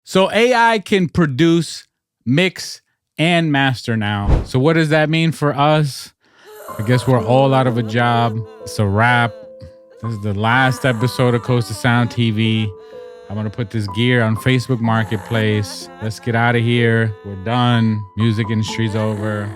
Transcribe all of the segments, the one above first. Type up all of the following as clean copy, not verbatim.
So AI can produce, mix, and master now. So what does that mean for us? I guess we're all out of a job. It's a wrap. This is the last episode of Coast to Sound TV. I'm going to put this gear on Facebook Marketplace. Let's get out of here. We're done. Music industry's over.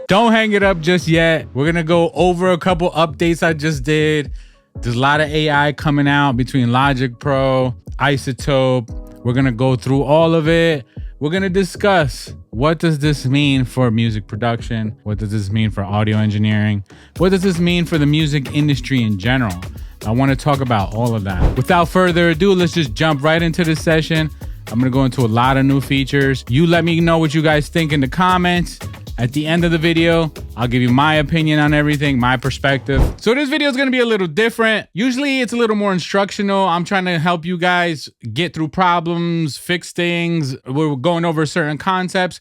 Don't hang it up just yet. We're going to go over a couple updates I just did. There's a lot of AI coming out between Logic Pro, Izotope. We're going to go through all of it. We're going to discuss what does this mean for music production? What does this mean for audio engineering? What does this mean for the music industry in general? I want to talk about all of that. Without further ado, let's just jump right into this session. I'm going to go into a lot of new features. You let me know what you guys think in the comments. At the end of the video, I'll give you my opinion on everything, my perspective. So this video is going to be a little different. Usually it's a little more instructional. I'm trying to help you guys get through problems, fix things. We're going over certain concepts.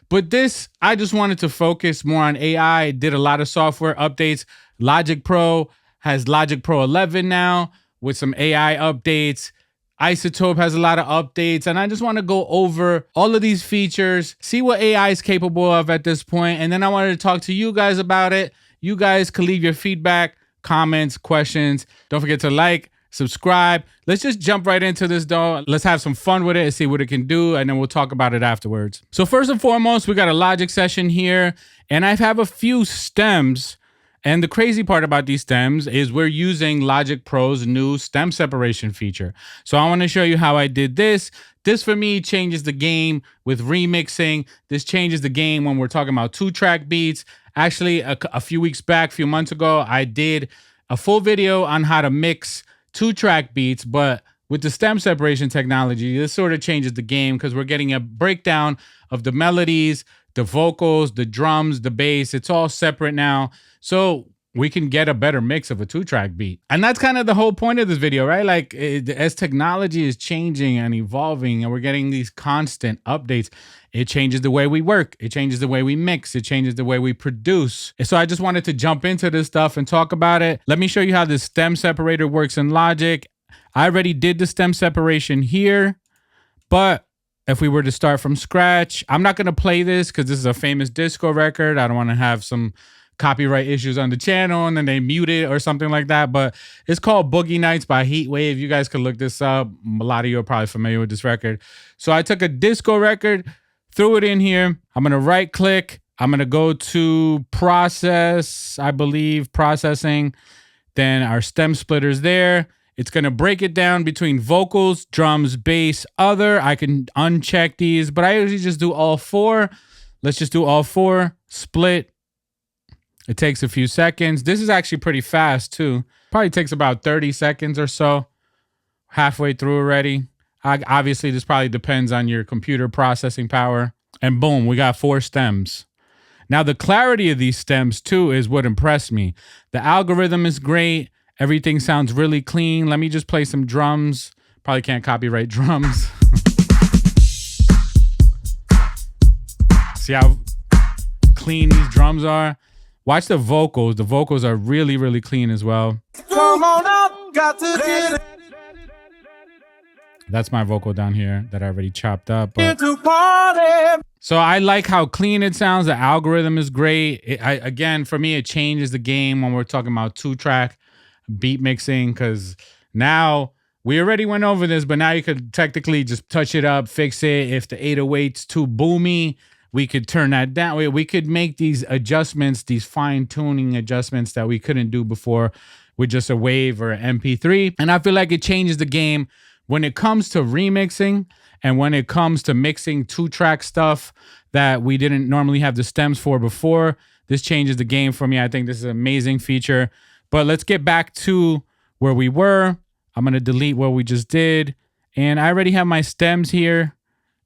But this, I just wanted to focus more on AI. Did a lot of software updates. Logic Pro has Logic Pro 11 now with some AI updates. Izotope has a lot of updates, and I just want to go over all of these features, see what AI is capable of at this point, and then I wanted to talk to you guys about it. You guys can leave your feedback, comments, questions. Don't forget to like, subscribe. Let's just jump right into this though. Let's have some fun with it and see what it can do, and then we'll talk about it afterwards. So first and foremost, we got a Logic session here, and I have a few stems. And the crazy part about these stems is we're using Logic Pro's new stem separation feature. So I want to show you how I did this. This for me changes the game with remixing. This changes the game when we're talking about 2-track beats. Actually, a few weeks back, a few months ago, I did a full video on how to mix 2-track beats, but with the stem separation technology, this sort of changes the game because we're getting a breakdown of the melodies, the vocals, the drums, the bass. It's all separate now. So we can get a better mix of a 2-track beat. And that's kind of the whole point of this video, right? Like as technology is changing and evolving and we're getting these constant updates, it changes the way we work. It changes the way we mix. It changes the way we produce. So I just wanted to jump into this stuff and talk about it. Let me show you how the stem separator works in Logic. I already did the stem separation here, but if we were to start from scratch, I'm not going to play this because this is a famous disco record. I don't want to have some copyright issues on the channel and then they mute it or something like that. But it's called Boogie Nights by Heatwave. You guys could look this up. A lot of you are probably familiar with this record. So I took a disco record, threw it in here. I'm going to right click. I'm going to go to process, I believe, processing. Then our stem splitter's there. It's going to break it down between vocals, drums, bass, other. I can uncheck these, but I usually just do all four. Let's just do all four. Split. It takes a few seconds. This is actually pretty fast too. Probably takes about 30 seconds or so. Halfway through already. Obviously, this probably depends on your computer processing power. And boom, we got 4 stems. Now, the clarity of these stems too is what impressed me. The algorithm is great. Everything sounds really clean. Let me just play some drums. Probably can't copyright drums. See how clean these drums are? Watch the vocals. The vocals are really, really clean as well. Come on up, got to get it. That's my vocal down here that I already chopped up. So I like how clean it sounds. The algorithm is great. Again, for me, it changes the game when we're talking about 2-track beat mixing, because now we already went over this, but now you could technically just touch it up, fix it. If the 808's too boomy, we could turn that down. We could make these adjustments, these fine-tuning adjustments that we couldn't do before with just a wave or an MP3. And I feel like it changes the game when it comes to remixing and when it comes to mixing 2-track stuff that we didn't normally have the stems for before. This changes the game for me. I think this is an amazing feature. But let's get back to where we were. I'm going to delete what we just did. And I already have my stems here.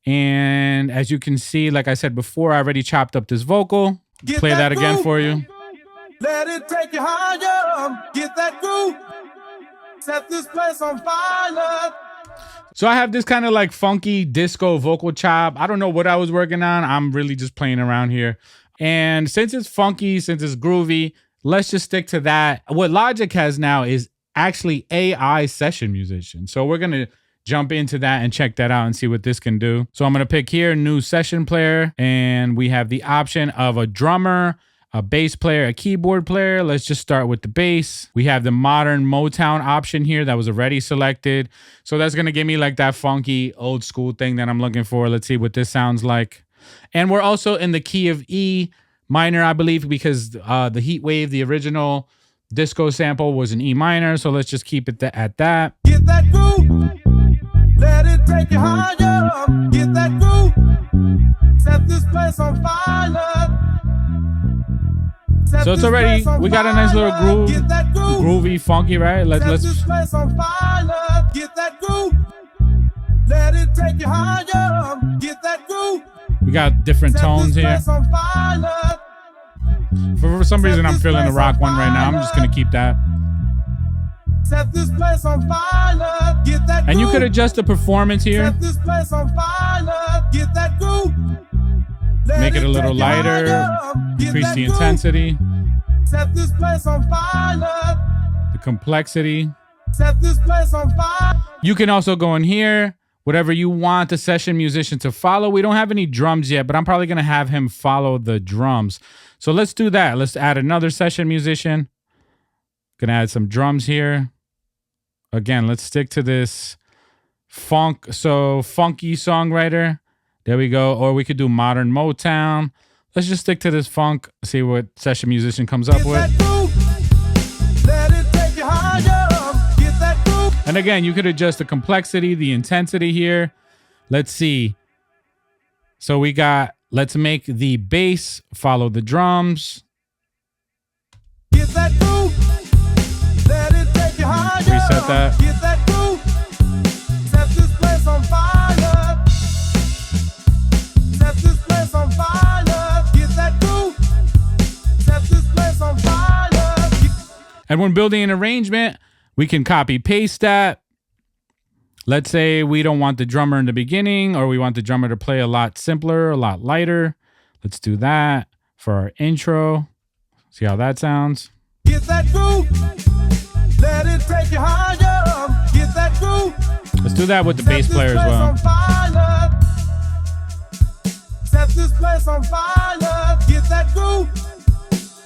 And as you can see, like I said before, I already chopped up this vocal. Play that again for you. Let it take you higher. Get that groove. Set this place on fire. So I have this kind of like funky disco vocal chop. I don't know what I was working on. I'm really just playing around here. And since it's funky, since it's groovy, let's just stick to that. What Logic has now is actually AI session musician. So we're going to jump into that and check that out and see what this can do. So I'm going to pick here, new session player, and we have the option of a drummer, a bass player, a keyboard player. Let's just start with the bass. We have the modern Motown option here that was already selected. So that's going to give me like that funky old school thing that I'm looking for. Let's see what this sounds like. And we're also in the key of E minor, I believe, because the Heat Wave, the original disco sample, was in E minor. So let's just keep it at that. Get that groove. Let it take you higher. Get that groove. Set this place on fire. So it's already, we got a nice little groove, groovy, funky, right? Let's this place on fire. Get that groove. Let it take you higher. Get that groove. We got different tones here. For some reason, I'm feeling the rock one right now. I'm just gonna keep that. Set this place on fire. Get that groove. And you could adjust the performance here. Set this place on fire. Get that groove. Make it a little lighter. Increase the intensity. Set this place on fire. The complexity. Set this place on fire. You can also go in here, whatever you want the session musician to follow. We don't have any drums yet, but I'm probably gonna have him follow the drums. So let's do that. Let's add another session musician. Gonna add some drums here. Again, let's stick to this funky songwriter. There we go. Or we could do modern Motown. Let's just stick to this funk, see what session musician comes up with. And again, you could adjust the complexity, the intensity here. Let's see. So we got, let's make the bass follow the drums. Get that groove. Let it take you higher. Reset that. Get that groove. Set this place on fire. Set this place on fire. Get that groove. Set this place on fire. And when building an arrangement, we can copy paste that. Let's say we don't want the drummer in the beginning, or we want the drummer to play a lot simpler, a lot lighter. Let's do that for our intro. See how that sounds. Get that groove. Let it take you higher. Get that groove. Let's do that with the bass player as well. Set this place on fire. Get that groove.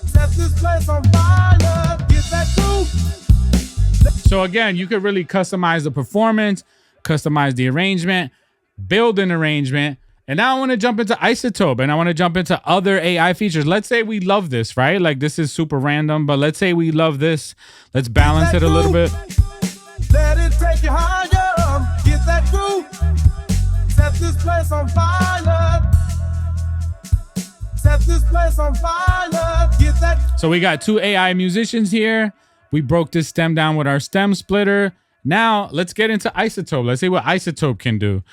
Set this place on fire. Get that groove. So again, you could really customize the performance, customize the arrangement, build an arrangement. And now I want to jump into Izotope, and I want to jump into other AI features. Let's say we love this, right? Like, this is super random, but let's say we love this. Let's balance it a little bit. Let it take you higher. Get that groove. Set this place on fire. Set this place on fire. Get that. So we got two AI musicians here. We broke this stem down with our stem splitter. Now let's get into Izotope. Let's see what Izotope can do.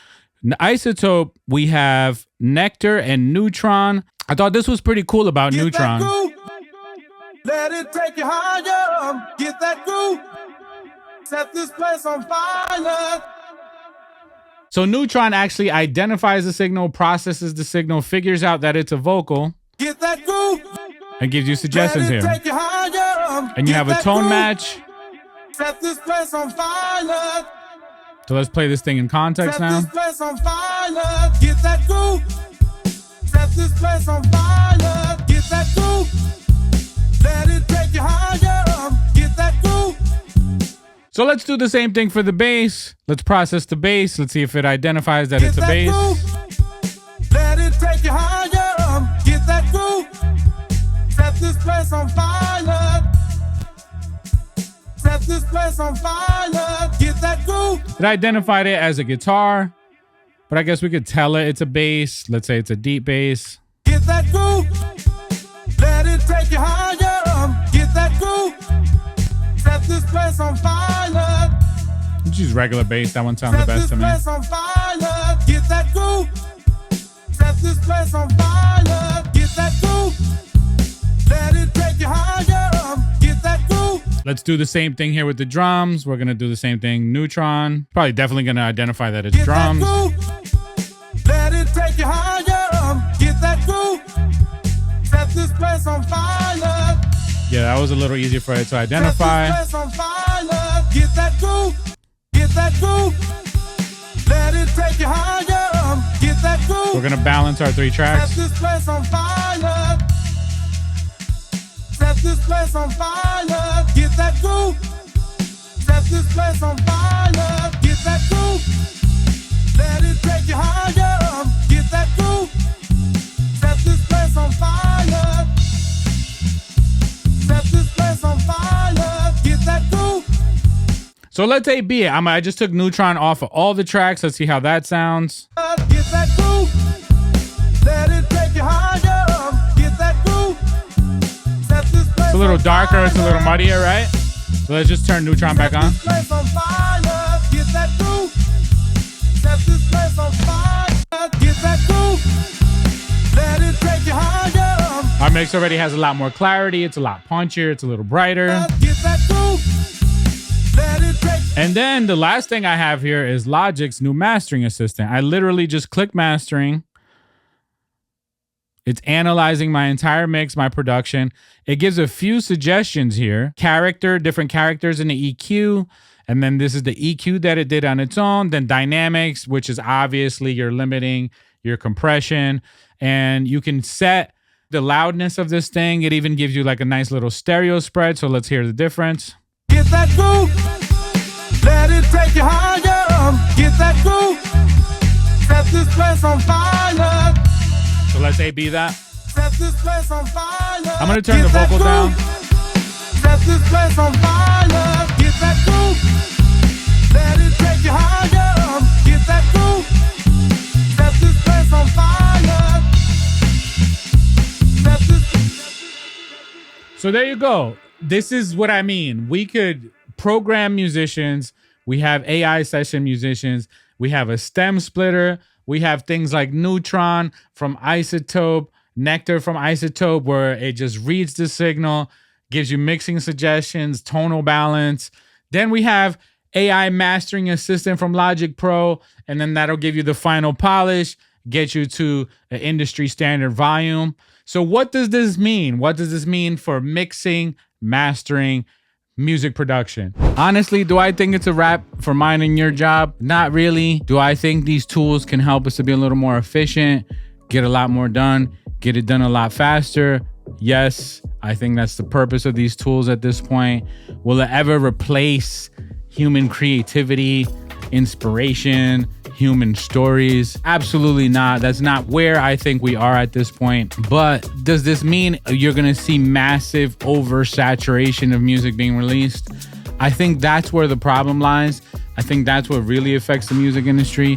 In Izotope, we have Nectar and Neutron. I thought this was pretty cool about Get Neutron. Let it take you higher. Get that groove. Set this place on fire. So Neutron actually identifies the signal, processes the signal, figures out that it's a vocal, Get that groove. and gives you suggestions Let it here. take you higher. And you Get have a that tone groove. match. Set this place on fire. So let's play this thing in context Set now. this place on fire. Get that groove. Set this place on fire. Get that groove. Let it take you higher. Get that groove. So let's do the same thing for the bass. Let's process the bass. Let's see if it identifies that it's a bass. Groove. Let it take you higher. Get that groove. Set this place on fire. Set this place on fire. Get that groove. It identified it as a guitar, but I guess we could tell it it's a bass. Let's say it's a deep bass. Get that groove. Let it take you higher. Get that groove. Set this place on fire. Let's use regular bass. That one sounds the best to me. Set this place on fire. Get that groove. Set this place on fire. Get that groove. Let it take you higher. Get that groove. Let's do the same thing here with the drums. We're going to do the same thing. Neutron. Probably definitely going to identify that it's Get drums. that groove. Let it take you higher. Get that groove. Set this place on fire. Yeah, that was a little easier for it to identify. Set this place on fire. Get that groove. Get that groove. Let it take you higher. Get that groove. We're gonna balance our 3 tracks. Set this place on fire. Set this place on fire. Get that groove. Set this place on fire. Get that groove. Let it take you higher. Get that groove. Set this place on fire. Set this place on fire. Get that groove. So let's A B it. I just took Neutron off of all the tracks. Let's see how that sounds. Get that groove. Let it take you higher. Get that groove. Set this place It's a little on darker. fire. It's a little muddier, right? So let's just turn Neutron back on. Set this place on fire. Get that groove. Set this place on fire. Get that groove. Let it take you higher. Our mix already has a lot more clarity. It's a lot punchier. It's a little brighter. Get that groove. Let it take. And then the last thing I have here is Logic's new mastering assistant. I literally just click mastering. It's analyzing my entire mix, my production. It gives a few suggestions here. Different characters in the EQ. And then this is the EQ that it did on its own. Then dynamics, which is obviously you're limiting your compression. And you can set the loudness of this thing. It even gives you like a nice little stereo spread. So let's hear the difference. Get that groove. Let it take you higher. Get that groove. Set this place on fire. So let's A-B that. Set this place on fire. I'm gonna turn the Get that vocal down. groove. Set this place on fire. Get that groove. Let it take you higher. Get that groove. Set this place on fire. Set this. So there you go. This is what I mean. We could program musicians. We have AI session musicians. We have a stem splitter. We have things like Neutron from Izotope, Nectar from Izotope, where it just reads the signal, gives you mixing suggestions, tonal balance. Then we have AI mastering assistant from Logic Pro, and then that'll give you the final polish, get you to an industry standard volume. So what does this mean? What does this mean for mixing, mastering, music production? Honestly, do I think it's a wrap for mine and your job? Not really. Do I think these tools can help us to be a little more efficient, get a lot more done, get it done a lot faster? Yes, I think that's the purpose of these tools at this point. Will it ever replace human creativity, inspiration, human stories? Absolutely not. That's not where I think we are at this point. But does this mean you're gonna see massive oversaturation of music being released? I think that's where the problem lies. I think that's what really affects the music industry.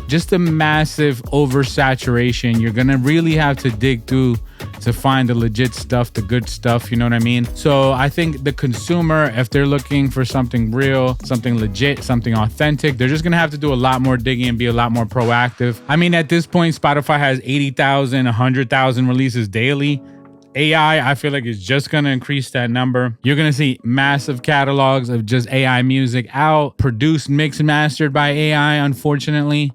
Just a massive oversaturation. You're gonna really have to dig through to find the legit stuff, the good stuff, you know what I mean? So I think the consumer, if they're looking for something real, something legit, something authentic, they're just gonna have to do a lot more digging and be a lot more proactive. I mean, at this point, Spotify has 80,000, 100,000 releases daily. AI, I feel like, is just gonna increase that number. You're gonna see massive catalogs of just AI music out, produced, mixed, and mastered by AI, unfortunately.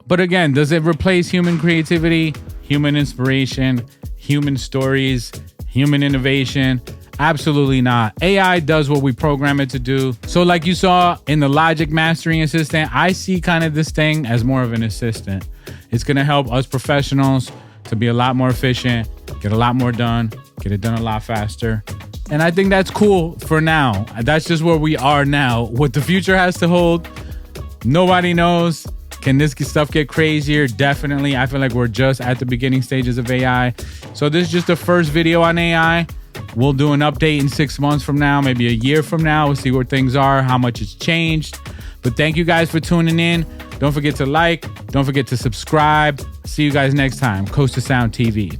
But again, does it replace human creativity, human inspiration, human stories, human innovation? Absolutely not. AI does what we program it to do. So like you saw in the Logic Mastering Assistant, I see kind of this thing as more of an assistant. It's gonna help us professionals to be a lot more efficient, get a lot more done, get it done a lot faster. And I think that's cool for now. That's just where we are now. What the future has to hold, nobody knows. Can this stuff get crazier? Definitely. I feel like we're just at the beginning stages of AI. So this is just the first video on AI. We'll do an update in 6 months from now, maybe a year from now. We'll see where things are, how much it's changed. But thank you guys for tuning in. Don't forget to like. Don't forget to subscribe. See you guys next time. Coast to Sound TV.